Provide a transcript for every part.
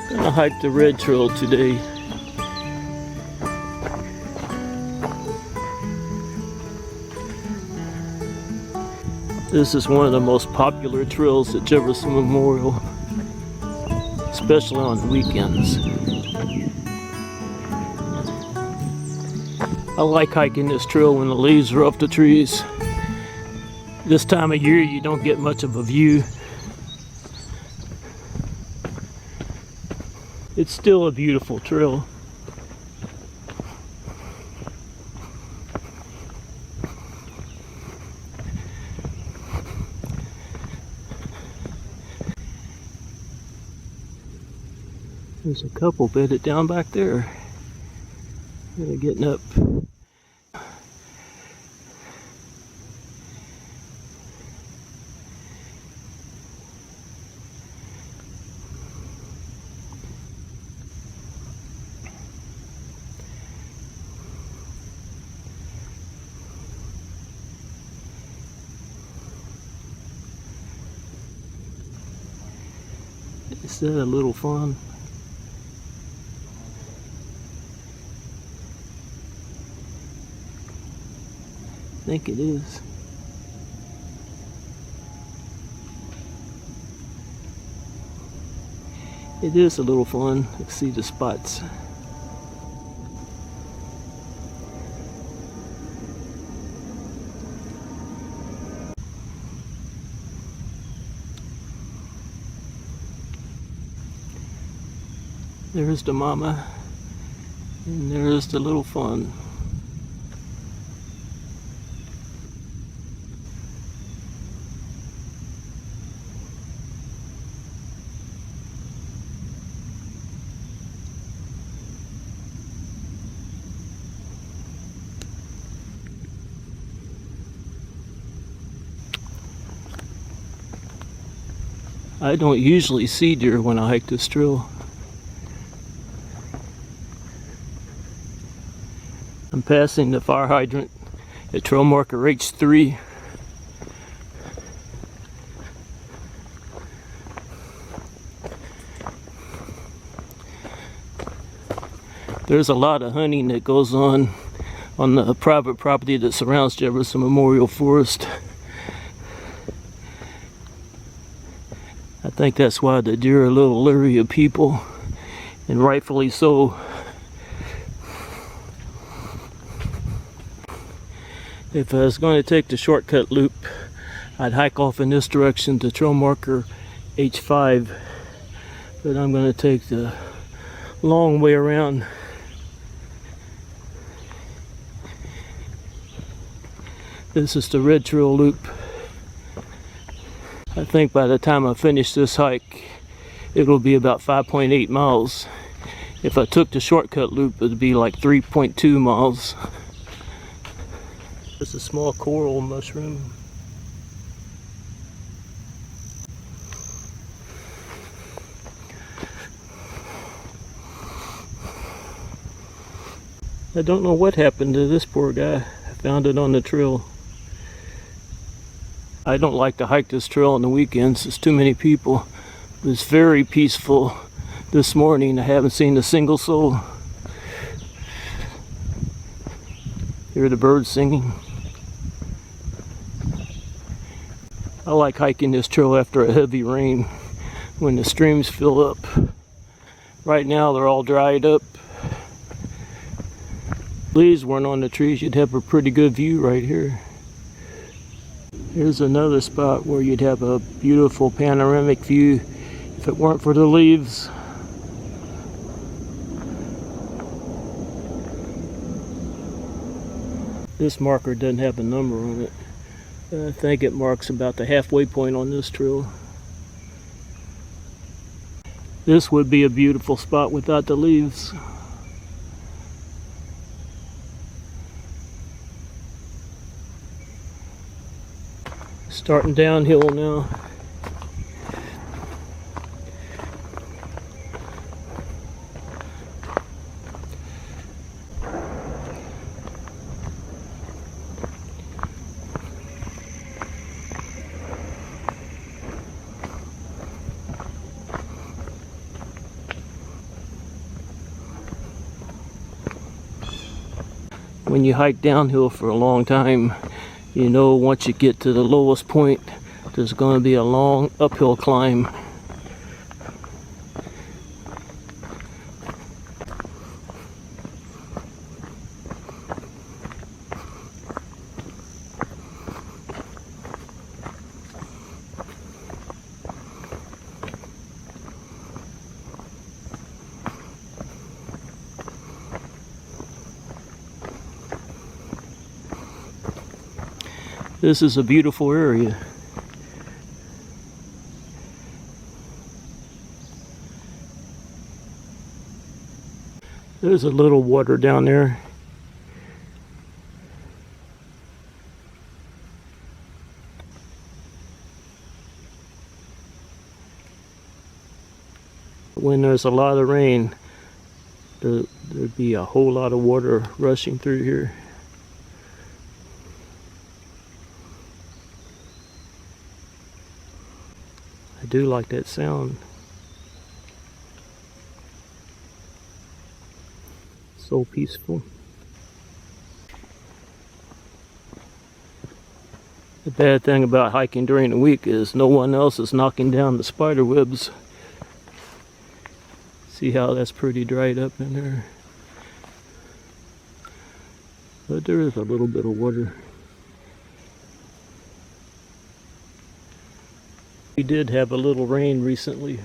Gonna hike the red trail today. This is one of the most popular trails at Jefferson Memorial, especially on the weekends. I like hiking this trail when the leaves are off the trees. This time of year you don't get much of a view. It's still a beautiful trail. There's a couple bedded down back there. They're getting up. Is that a little fun? I think it is. It is a little fun to see the spots. There's the mama, and there's the little fun. I don't usually see deer when I hike this trail. I'm passing the fire hydrant at trail marker H3. There's a lot of hunting that goes on the private property that surrounds Jefferson Memorial Forest. I think that's why the deer are a little leery of people, and rightfully so. If I was going to take the shortcut loop, I'd hike off in this direction to trail marker H5, but I'm going to take the long way around. This is the red trail loop. I think by the time I finish this hike, it'll be about 5.8 miles. If I took the shortcut loop, it'd be like 3.2 miles. It's a small coral mushroom. I don't know what happened to this poor guy. I found it on the trail. I don't like to hike this trail on the weekends. There's too many people. It was very peaceful this morning. I haven't seen a single soul. Hear the birds singing. I like hiking this trail after a heavy rain when the streams fill up. Right now they're all dried up. Leaves weren't on the trees, you'd have a pretty good view right here. Here's another spot where you'd have a beautiful panoramic view if it weren't for the leaves. This marker doesn't have a number on it. I think it marks about the halfway point on this trail. This would be a beautiful spot without the leaves. Starting downhill now. when you hike downhill for a long time, you know once you get to the lowest point, there's going to be a long uphill climb. This is a beautiful area. There's a little water down there. When there's a lot of rain, there'd be a whole lot of water rushing through here. I do like that sound. So peaceful. The bad thing about hiking during the week is no one else is knocking down the spider webs. See how that's pretty dried up in there. But there is a little bit of water. We did have a little rain recently.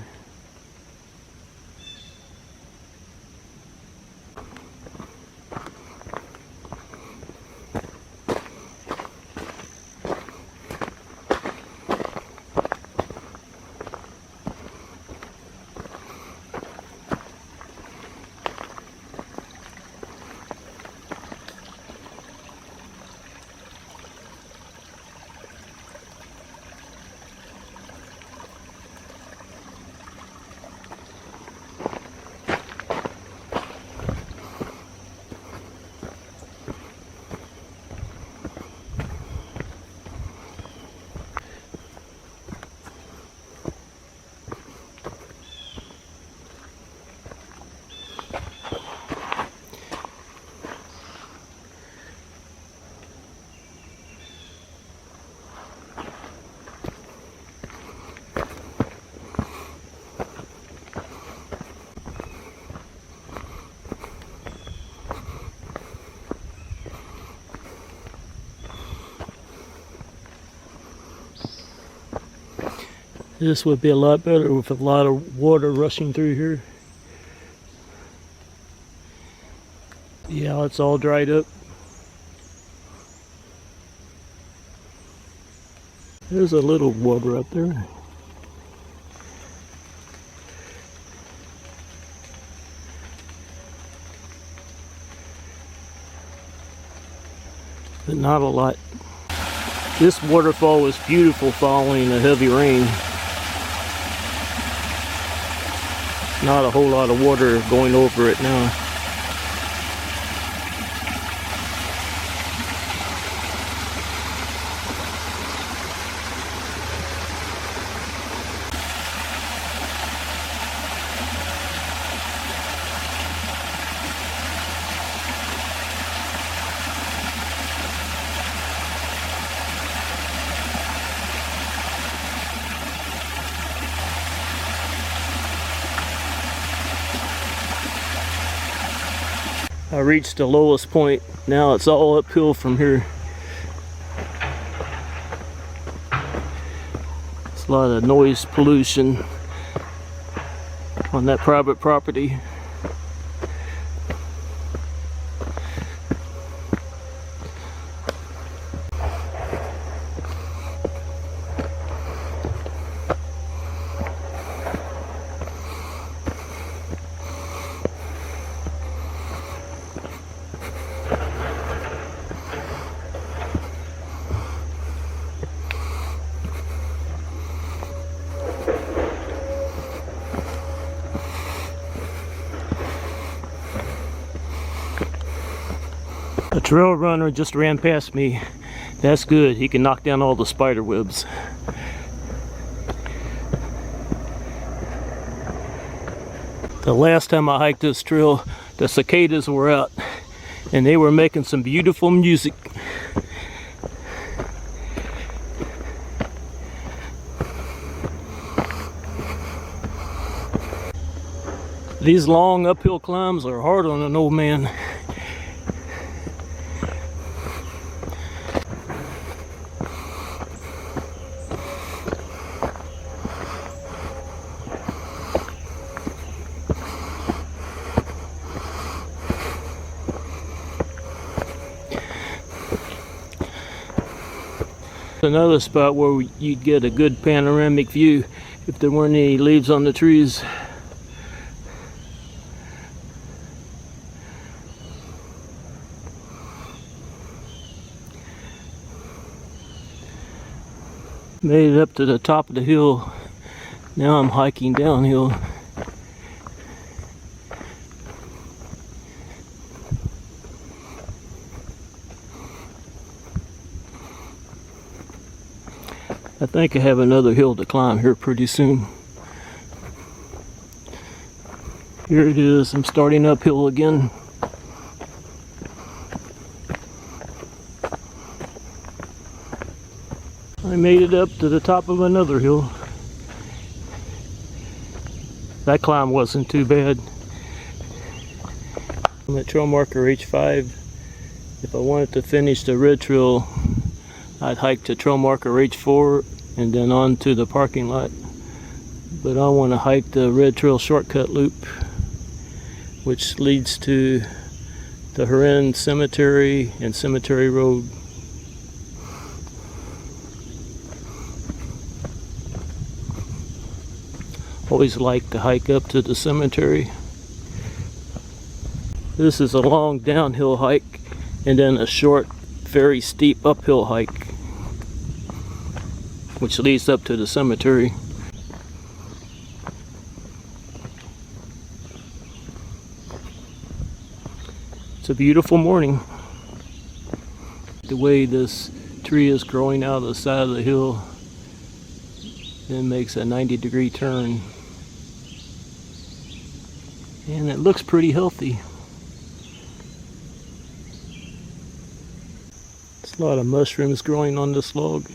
This would be a lot better with a lot of water rushing through here. Yeah, it's all dried up. There's a little water up there. But not a lot. This waterfall was beautiful following a heavy rain. Not a whole lot of water going over it now. I reached the lowest point. Now it's all uphill from here. It's a lot of noise pollution on that private property. A trail runner just ran past me. That's good. He can knock down all the spider webs. The last time I hiked this trail, the cicadas were out and they were making some beautiful music. These long uphill climbs are hard on an old man. Another spot where you'd get a good panoramic view if there weren't any leaves on the trees. Made it up to the top of the hill. Now I'm hiking downhill. I think I have another hill to climb here pretty soon. Here it is, I'm starting uphill again. I made it up to the top of another hill. That climb wasn't too bad. I'm at trail marker H5. If I wanted to finish the red trail, I'd hike to trail marker H4 and then on to the parking lot. But I want to hike the red trail shortcut loop, which leads to the Horine Cemetery and Cemetery Road. Always like to hike up to the cemetery. This is a long downhill hike and then a short, very steep uphill hike, which leads up to the cemetery. It's a beautiful morning. The way this tree is growing out of the side of the hill, it makes a 90-degree turn. And it looks pretty healthy. There's a lot of mushrooms growing on this log.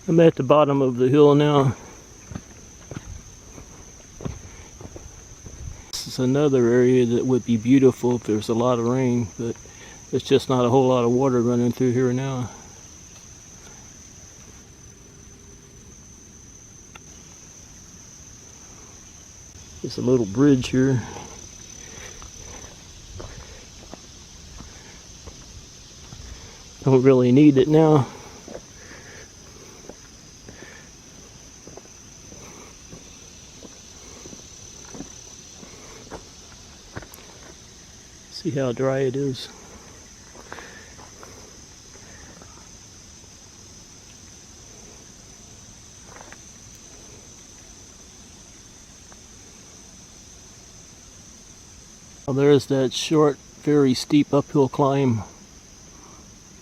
I'm at the bottom of the hill now. This is another area that would be beautiful if there's a lot of rain, but there's just not a whole lot of water running through here now. There's a little bridge here. Don't really need it now. See how dry it is. Well, there's that short, very steep uphill climb.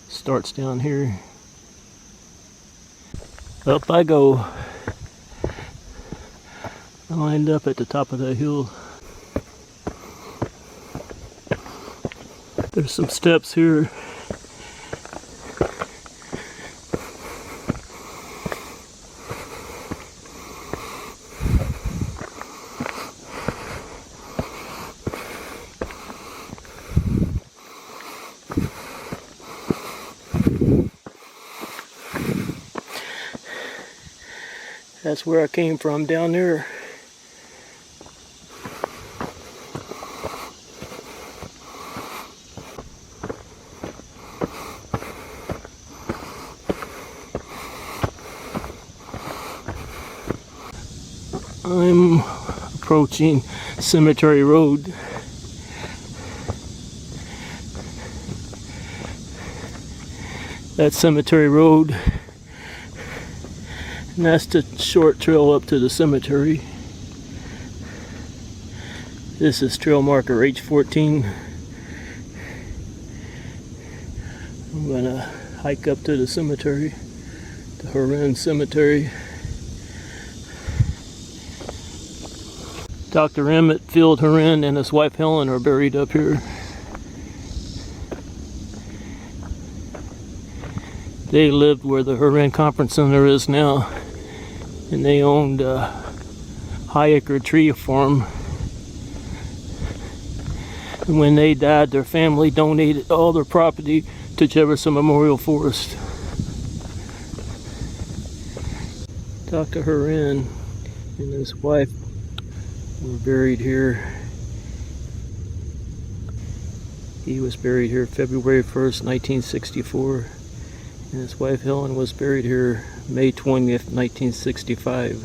Starts down here. Up I go. I lined up at the top of that hill. There's some steps here. That's where I came from, down there. I'm approaching Cemetery Road. That's Cemetery Road. And that's the short trail up to the cemetery. This is trail marker H14. I'm gonna hike up to the cemetery, the Horine Cemetery. Dr. Emmett Field Horine and his wife Helen are buried up here. They lived where the Horine Conference Center is now, and they owned a high-acre tree farm. And when they died, their family donated all their property to Jefferson Memorial Forest. Dr. Horine and his wife were buried here. He was buried here February 1st, 1964. And his wife Helen was buried here May 20th, 1965.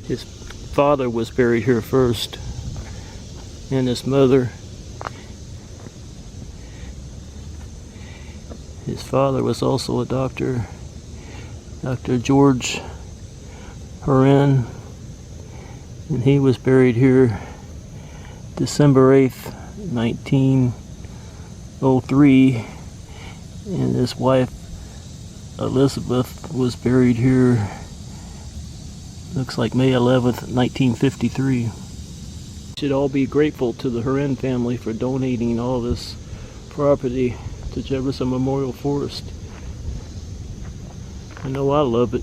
His father was buried here first, and his mother. His father was also a doctor, Dr. George Horine, and he was buried here December 8th, 1903, and his wife Elizabeth was buried here, looks like May 11th, 1953. We should all be grateful to the Horine family for donating all this property to Jefferson Memorial Forest. I know I love it.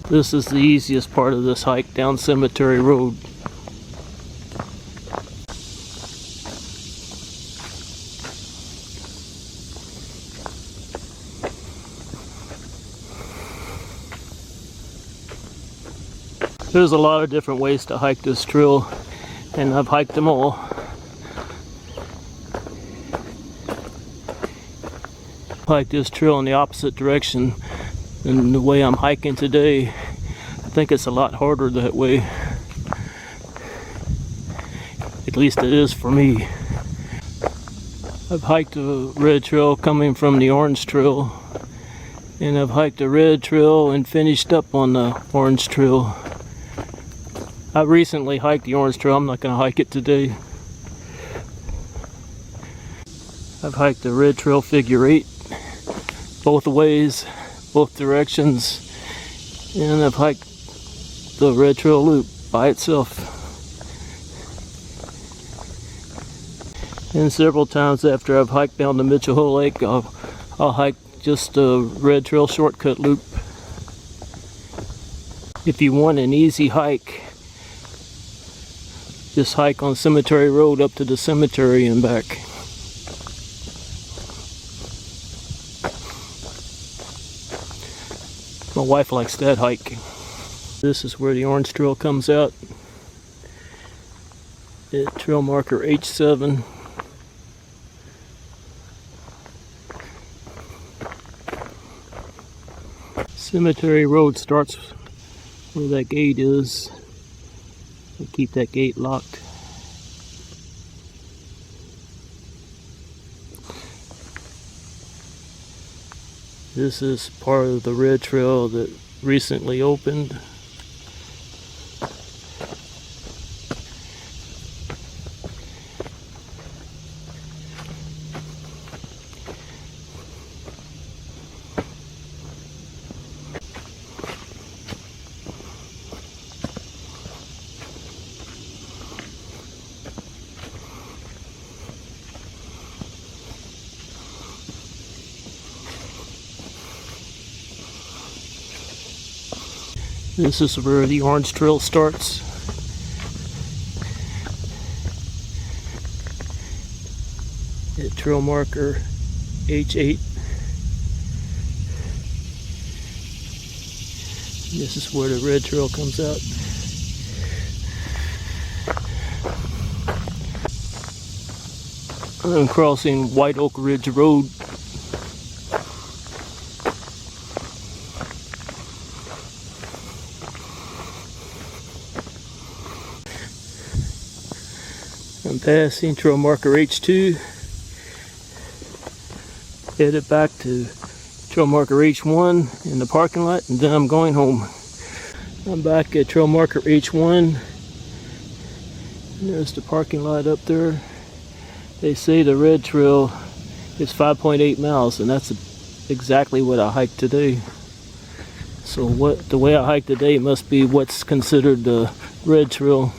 This is the easiest part of this hike down Cemetery Road. There's a lot of different ways to hike this trail, and I've hiked them all. Hike this trail in the opposite direction than the way I'm hiking today. I think it's a lot harder that way. At least it is for me. I've hiked a red trail coming from the orange trail, and I've hiked a red trail and finished up on the orange trail. I recently hiked the orange trail. I'm not going to hike it today. I've hiked the red trail figure 8 both ways, both directions, and I've hiked the red trail loop by itself. And several times after I've hiked down to Mitchell Hill Lake, I'll hike just a red trail shortcut loop. If you want an easy hike, just hike on Cemetery Road up to the cemetery and back. My wife likes that hike. This is where the orange trail comes out at trail marker H7. Cemetery Road starts where that gate is. We'll keep that gate locked. This is part of the red trail that recently opened. This is where the orange trail starts. At trail marker H8. This is where the red trail comes out. I'm crossing White Oak Ridge Road. I'm passing trail marker H2, headed back to trail marker H1 in the parking lot, and then I'm going home. I'm back at trail marker H1, and there's the parking lot up there. They say the red trail is 5.8 miles, and that's exactly what I hiked today. So the way I hiked today must be what's considered the red trail.